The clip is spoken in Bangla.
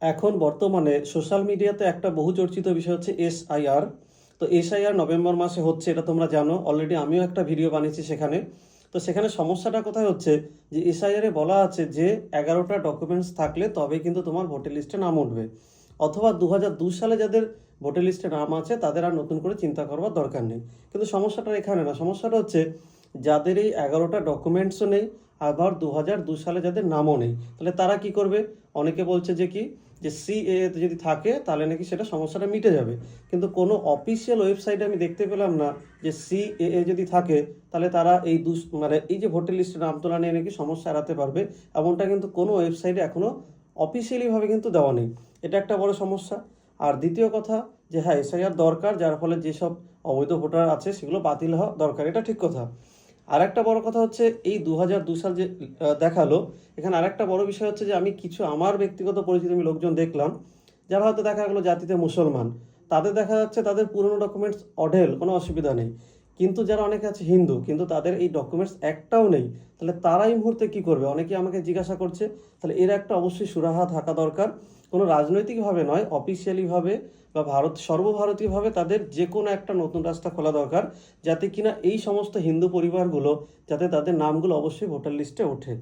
এখন বর্তমানে সোশ্যাল মিডিয়াতে একটা বহু চর্চিত বিষয় হচ্ছে এসআইআর। তো এসআইআর নভেম্বর মাসে হচ্ছে, এটা তোমরা জানো। অলরেডি আমিও একটা ভিডিও বানিয়েছি সেখানে। তো সেখানে সমস্যাটা কোথায় হচ্ছে, যে এসআইআরে বলা আছে যে 11টা ডকুমেন্টস থাকলে তবে কিন্তু তোমার ভোটার লিস্টে নাম উঠবে, অথবা 2002 সালে যাদের ভোটার লিস্টে নাম আছে তাদের আর নতুন করে চিন্তা করবার দরকার নেই। কিন্তু সমস্যাটা এখানে না, সমস্যাটা হচ্ছে যাদের এই 11টা ডকুমেন্টসও নেই, আবার 2002 সালে যাদের নামও নেই, তাহলে তারা কি করবে? অনেকে বলছে যে কি, যে সিএএ যদি থাকে তাহলে নাকি সেটা সমস্যাটা মিটে যাবে। কিন্তু কোনো অফিসিয়াল ওয়েবসাইটে আমি দেখতে পেলাম না যে সিএএ যদি থাকে তাহলে তারা এই মানে এই যে ভোটার লিস্টে নাম তোলা নিয়ে নাকি সমস্যা এড়াতে পারবে, এমনটা কিন্তু কোনো ওয়েবসাইটে এখনও অফিসিয়ালিভাবে কিন্তু দেওয়া নেই। এটা একটা বড় সমস্যা। আর দ্বিতীয় কথা, যে হ্যাঁ এসআইআর দরকার, যার ফলে যেসব অবৈধ ভোটার আছে সেগুলো বাতিল হওয়া দরকার, এটা ঠিক কথা। আর একটা বড় কথা হচ্ছে এই 2002 সাল যে দেখালো, এখানে আরেকটা বড় বিষয় হচ্ছে যে আমি কিছু আমার ব্যক্তিগত পরিচিত আমি লোকজন দেখলাম, যারা হয়তো দেখা গেলো জাতিতে মুসলমান, তাদের দেখা যাচ্ছে তাদের পুরনো ডকুমেন্টস অঢেল, কোনো অসুবিধা নেই। কিন্তু যারা অনেকে আছে হিন্দু, কিন্তু তাদের এই ডকুমেন্টস একটাও নেই, তাহলে তারা এই মুহূর্তে কী করবে? অনেকেই আমাকে জিজ্ঞাসা করছে। তাহলে এর একটা অবশ্যই সুরাহা থাকা দরকার। কোনো রাজনৈতিকভাবে নয়, অফিসিয়ালিভাবে বা সর্বভারতীয়ভাবে তাদের যে কোনো একটা নতুন রাস্তা খোলা দরকার, যাতে কিনা এই সমস্ত হিন্দু পরিবারগুলো, যাতে তাদের নামগুলো অবশ্যই ভোটার লিস্টে ওঠে।